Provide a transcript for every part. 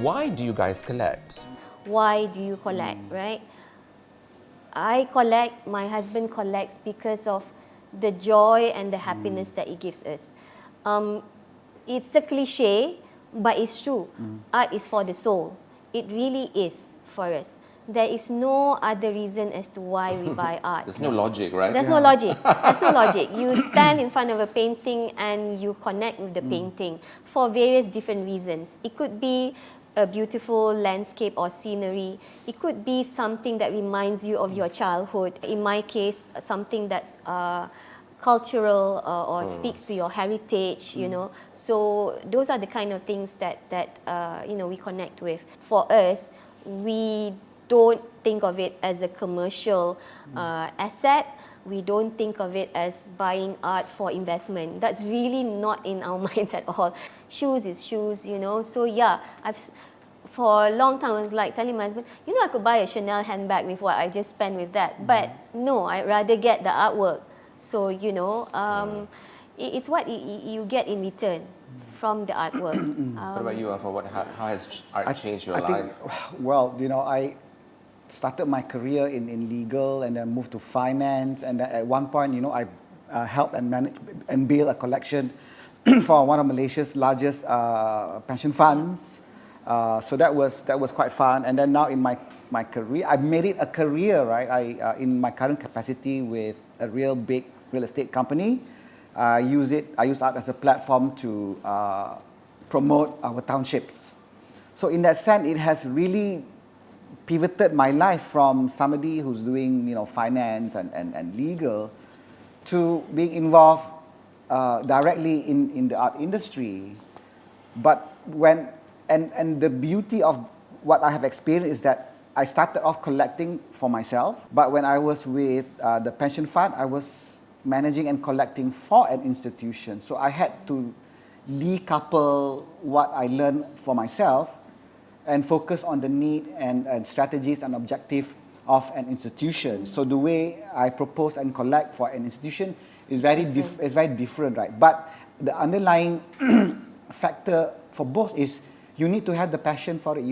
Why do you guys collect? Why do you collect, right? I collect, my husband collects because of the joy and the happiness that it gives us. It's a cliche, but it's true. Art is for the soul. It really is for us. There is no other reason as to why we buy art. There's no logic, right? There's no logic. There's no logic. You stand in front of a painting and you connect with the painting for various different reasons. It could be a beautiful landscape or scenery. It could be something that reminds you of your childhood. In my case, something that's cultural or speaks to your heritage, you know. So those are the kind of things that we connect with. For us, we don't think of it as a commercial asset. We don't think of it as buying art for investment. That's really not in our minds at all. Shoes is shoes, you know. So yeah, for a long time I was like telling my husband, you know, I could buy a Chanel handbag with what I just spent with that. But no, I'd rather get the artwork. So, you know, it's what you get in return from the artwork. What about you, Alpha? How has art changed your life? Well, you know, I started my career in legal and then moved to finance. And then at one point, you know, I helped and managed and built a collection for one of Malaysia's largest pension funds. So that was quite fun. And then now in my career, I've made it a career, right? In my current capacity with a big real estate company, I use art as a platform to promote our townships. So in that sense, it has really pivoted my life from somebody who's doing, you know, finance and legal to being involved directly in the art industry. But and the beauty of what I have experienced is that I started off collecting for myself, but when I was with the pension fund, I was managing and collecting for an institution. So I had to decouple what I learned for myself and focus on the need and strategies and objective of an institution. So the way I propose and collect for an institution is very different, right? But the underlying factor for both is you need to have the passion for it.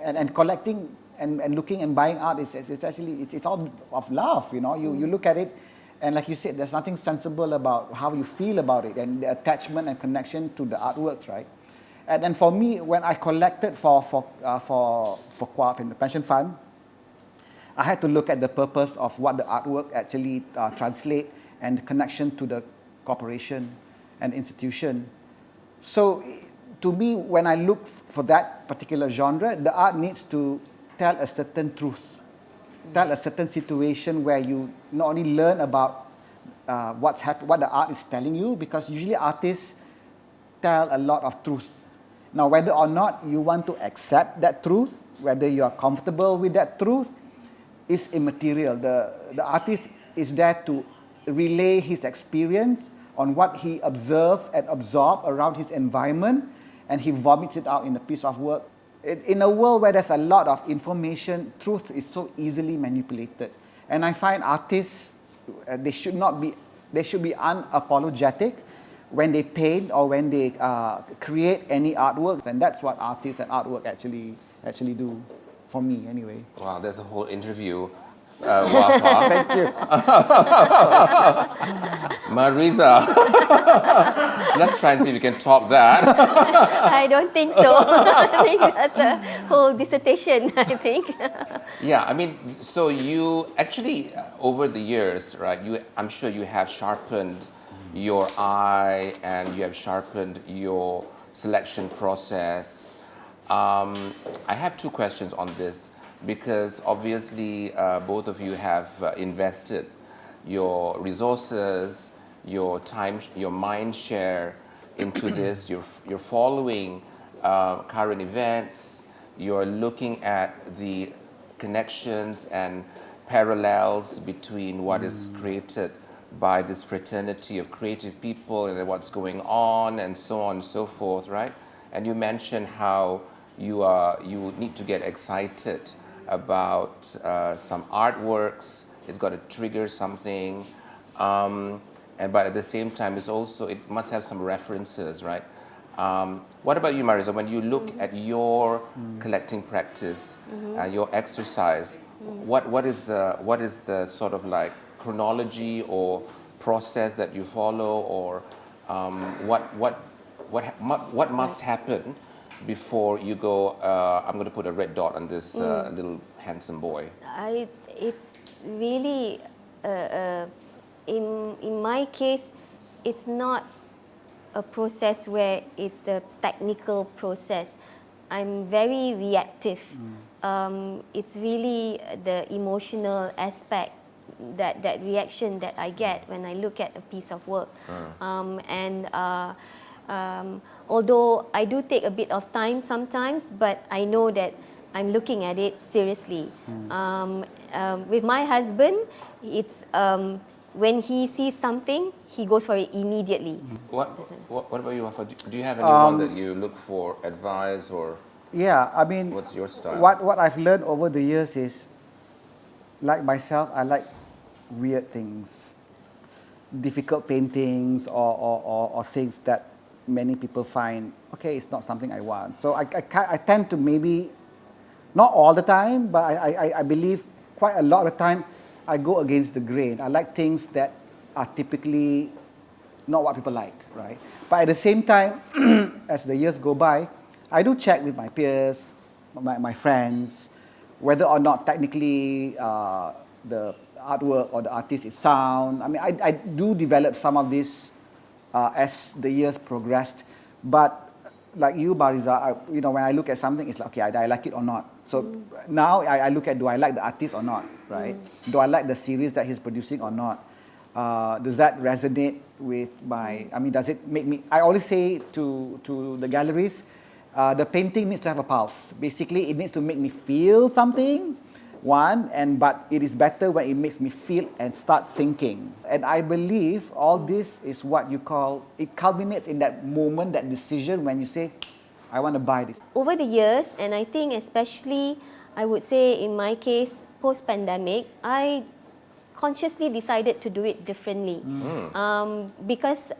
And collecting and looking and buying art is actually it's all of love, you know. You look at it, and like you said, there's nothing sensible about how you feel about it and the attachment and connection to the artworks, right? And then for me, when I collected for QAF in the pension fund, I had to look at the purpose of what the artwork actually translate and the connection to the corporation and institution. So to me, when I look for that particular genre, the art needs to tell a certain truth, tell a certain situation where you not only learn about what the art is telling you, because usually artists tell a lot of truth. Now, whether or not you want to accept that truth, whether you are comfortable with that truth, is immaterial. The artist is there to relay his experience on what he observed and absorbed around his environment, and he vomits it out in a piece of work. In a world where there's a lot of information, truth is so easily manipulated. And I find artists, they should be unapologetic when they paint or when they create any artwork. And that's what artists and artwork actually do, for me anyway. Wow, there's a whole interview. Wafa. Thank you. Marisa, let's try and see if we can top that. I don't think so. I think that's a whole dissertation, I think. Yeah, I mean, so you actually, over the years, right, I'm sure you have sharpened your eye and you have sharpened your selection process. I have two questions on this, because obviously both of you have invested your resources, your time, your mind share into this. You're following current events. You're looking at the connections and parallels between what is created by this fraternity of creative people and what's going on and so on and so forth, right? And you mentioned how you need to get excited about some artworks. It's got to trigger something, but at the same time, it must have some references, right? What about you, Marisa? When you look at your collecting practice, your exercise, what is the sort of like chronology or process that you follow, or what must happen before you go? I'm going to put a red dot on this little handsome boy. It's really in my case, it's not a process where it's a technical process. I'm very reactive. It's really the emotional aspect, that reaction that I get when I look at a piece of work. Although I do take a bit of time sometimes, but I know that I'm looking at it seriously. With my husband, it's when he sees something, he goes for it immediately. What about you, Wafa? Do you have anyone that you look for advice, or Yeah, I mean, what's your style? What I've learned over the years is, like myself, I like weird things, difficult paintings, or things that many people find, okay, it's not something I want. So I tend to, maybe, not all the time, but I believe quite a lot of the time, I go against the grain. I like things that are typically not what people like, right? But at the same time, as the years go by, I do check with my peers, my friends, whether or not technically the artwork or the artist is sound. I mean, I do develop some of this as the years progressed. But like you, Bariza, when I look at something, it's like, okay, I like it or not. So now I look at, do I like the artist or not, right? Do I like the series that he's producing or not? Does that resonate with does it make me, I always say to the galleries, the painting needs to have a pulse. Basically, it needs to make me feel something, but it is better when it makes me feel and start thinking. And I believe all this is what you call, it culminates in that moment, that decision when you say, I want to buy this. Over the years, and I think especially, I would say in my case, post-pandemic, I consciously decided to do it differently. Because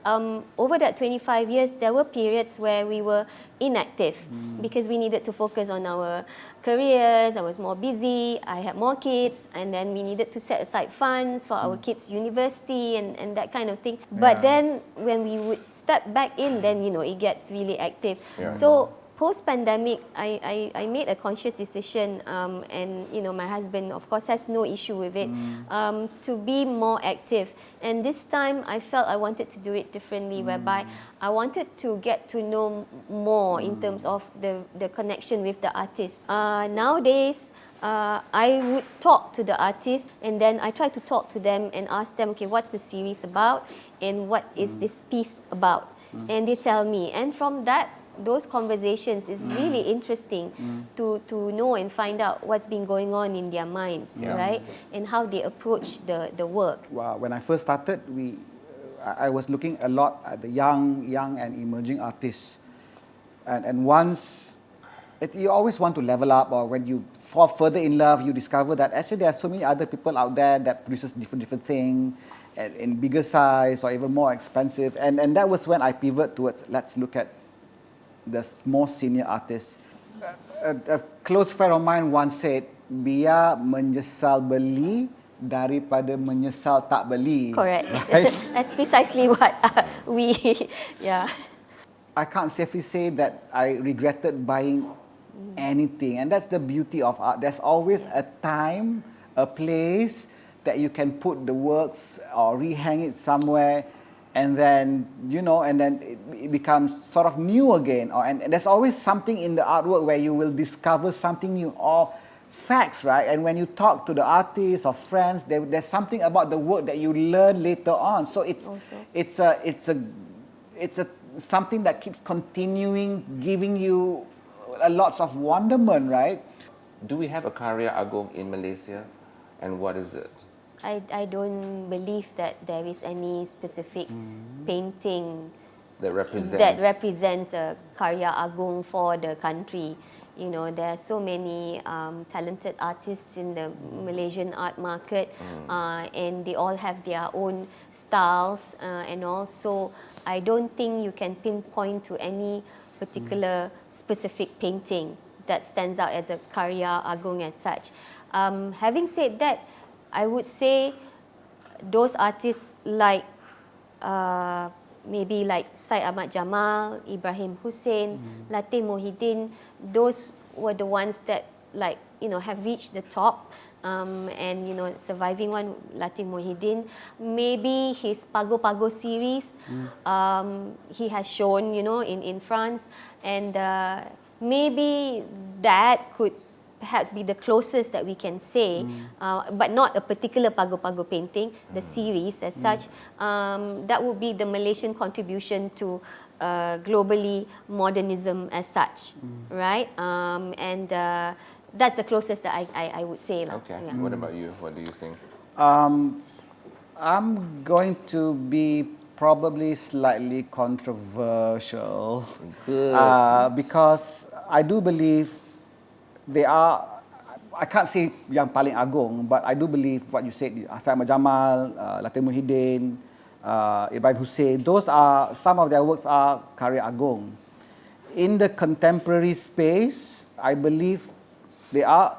over that 25 years, there were periods where we were inactive because we needed to focus on our careers. I was more busy, I had more kids, and then we needed to set aside funds for our kids' university and that kind of thing. But then when we would step back in, then it gets really active. Yeah. So post-pandemic, I made a conscious decision, and my husband, of course, has no issue with it, to be more active. And this time, I felt I wanted to do it differently, whereby I wanted to get to know more in terms of the connection with the artist. Nowadays, I would talk to the artist, and then I try to talk to them and ask them, okay, what's the series about, and what is this piece about? And they tell me, and from those conversations is really interesting to know and find out what's been going on in their minds, right? And how they approach the work. When I first started, I was looking a lot at the young and emerging artists. And once, you always want to level up, or when you fall further in love, you discover that actually there are so many other people out there that produces different things, in bigger size or even more expensive. And that was when I pivoted towards, let's look at the more senior artists. A close friend of mine once said, biar menyesal beli daripada menyesal tak beli. Correct. Right? That's precisely what I can't safely say that I regretted buying anything. And that's the beauty of art. There's always a time, a place that you can put the works or rehang it somewhere, and then it becomes sort of new again. And there's always something in the artwork where you will discover something new, or facts, right? And when you talk to the artists or friends, there's something about the work that you learn later on. So it's something that keeps continuing, giving you a lots of wonderment, right? Do we have a Karya Agung in Malaysia, and what is it? I don't believe that there is any specific painting That represents a Karya Agung for the country. You know, there are so many talented artists in the Malaysian art market, and they all have their own styles and all. So I don't think you can pinpoint to any particular specific painting that stands out as a karya agung as such. Having said that, I would say those artists like maybe like Syed Ahmad Jamal, Ibrahim Hussein, Latif Mohidin, those were the ones that like, you know, have reached the top. And you know, surviving one, Latif Mohidin, maybe his Pago Pago series, he has shown, you know, in France, and maybe that could perhaps be the closest that we can say, but not a particular Pago Pago painting, the series as such. That would be the Malaysian contribution to globally modernism as such, right? And that's the closest that I would say. Okay. Yeah. What about you? What do you think? I'm going to be probably slightly controversial. Good. Because I do believe they are, I can't say yang paling agung, but I do believe what you said, Syed Ahmad Jamal, Latif Mohidin, Ibrahim Hussein, those are, some of their works are karya agung. In the contemporary space, I believe there are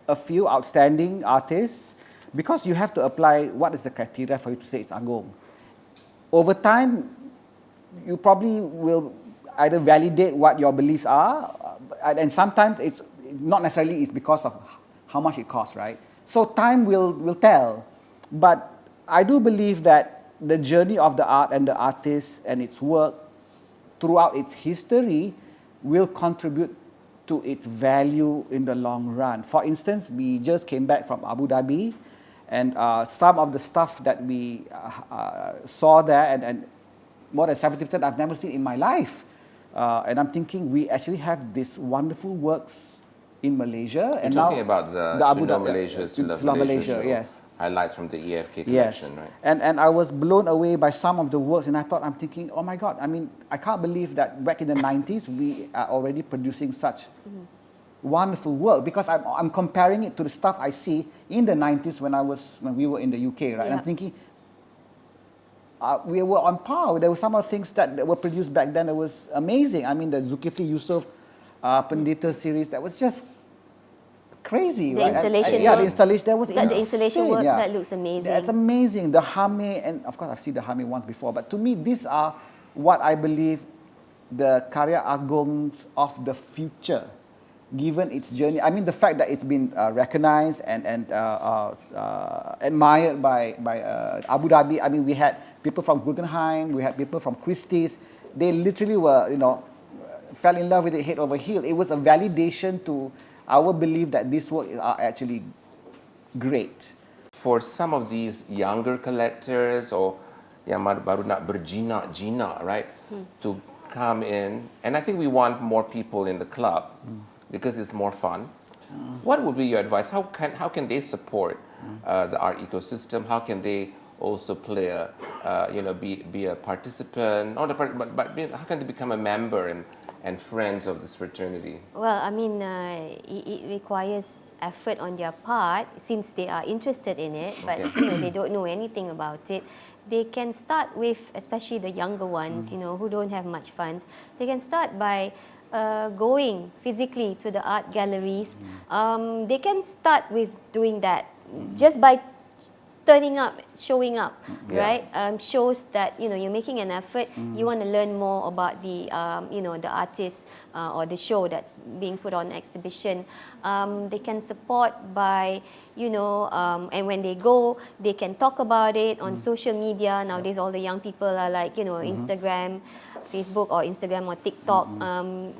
a few outstanding artists, because you have to apply what is the criteria for you to say it's agung. Over time, you probably will either validate what your beliefs are, and sometimes it's not necessarily it's because of how much it costs, right? So time will tell. But I do believe that the journey of the art and the artist and its work throughout its history will contribute to its value in the long run. For instance, we just came back from Abu Dhabi, and some of the stuff that we saw there, and more than 70% I've never seen in my life. And I'm thinking we actually have these wonderful works in Malaysia. You're and talking now about the Abu To Know Dhabi, Malaysia, To Love Love Malaysia, show. yes. Highlights from the EFK Yes, collection, right? and I was blown away by some of the works, and I'm thinking, oh my God, I mean, I can't believe that back in the 90s we are already producing such wonderful work, because I'm comparing it to the stuff I see in the 90s when we were in the UK, right? And I'm thinking, we were on par. There were some of the things that were produced back then that was amazing. I mean, the Zulkifli Yusuf Pendeta series, that was just crazy, The right? installation Yeah, work. the installation, that was The insane. installation work, yeah. that looks amazing. That's amazing. The Hame, and of course I've seen the Hame once before, but to me these are what I believe the karya agungs of the future, given its journey. I mean, the fact that it's been recognized and admired by Abu Dhabi. I mean, we had people from Guggenheim, we had people from Christie's. They literally were, you know, fell in love with it head over heel. It was a validation to our belief that these works are actually great. For some of these younger collectors or yang baru nak berjinak-jinak, right, to come in, and I think we want more people in the club because it's more fun. What would be your advice? How can they support the art ecosystem? How can they also play a, be a participant? Not a part, but how can they become a member and friends of this fraternity? Well, I mean, it requires effort on their part since they are interested in it, but you know, they don't know anything about it. They can start with, especially the younger ones, you know, who don't have much funds. They can start by going physically to the art galleries. They can start with doing that just by turning up, showing up, right? Shows that, you know, you're making an effort. You want to learn more about the, the artist or the show that's being put on exhibition. They can support by, and when they go, they can talk about it on social media. Nowadays, all the young people are like, Instagram, Facebook or Instagram or TikTok.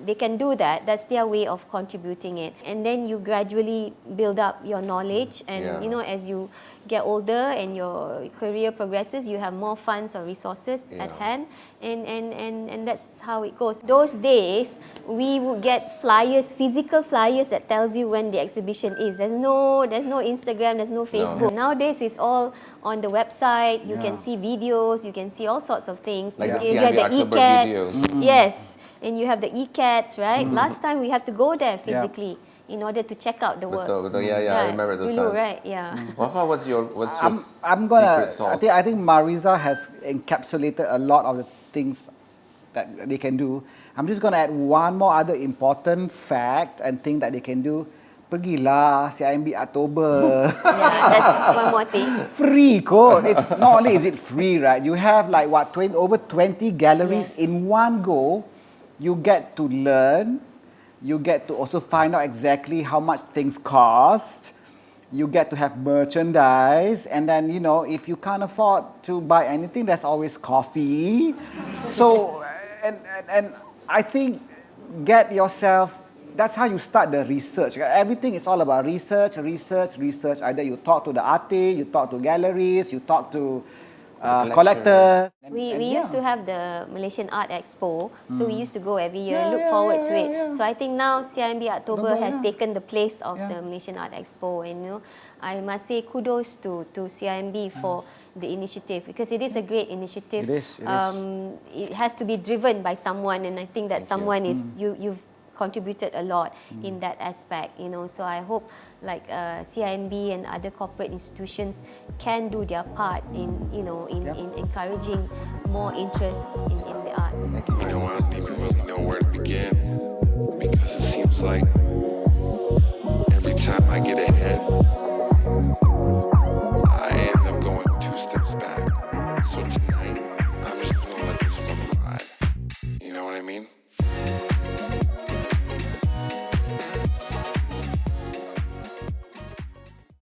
They can do that. That's their way of contributing it. And then you gradually build up your knowledge, and as you get older and your career progresses, you have more funds or resources at hand, and that's how it goes. Those days, we would get flyers, physical flyers that tells you when the exhibition is. There's no Instagram, there's no Facebook. Nowadays, it's all on the website. You can see videos, you can see all sorts of things. Like the You CIMB get Artober e-cat. videos. Yes. And you have the ECATs, right? Last time we have to go there physically in order to check out the works. Betul. Yeah, I remember those Dulu, times. right? Yeah. Wafa, what's your I'm gonna. secret sauce? I think Mariza has encapsulated a lot of the things that they can do. I'm just gonna add one more other important fact and thing that they can do. Pergilah CIMB Artober. Yeah, that's one more thing. Free code. Not only is it free, right? You have like what, over 20 galleries Yes. in one go. You get to learn. You get to also find out exactly how much things cost. You get to have merchandise. And then, if you can't afford to buy anything, there's always coffee. So, and I think get yourself. That's how you start the research. Everything is all about research. Either you talk to the artist, you talk to galleries, you talk to collectors. We used to have the Malaysian Art Expo, so we used to go every year and look forward to it. So I think now CIMB Artober has taken the place of the Malaysian Art Expo, and I must say kudos to CIMB for the initiative, because it is a great initiative. It is. It has to be driven by someone, and I think that someone is you've contributed a lot in that aspect, so I hope like CIMB and other corporate institutions can do their part in in encouraging more interest in the arts. Thank you very much.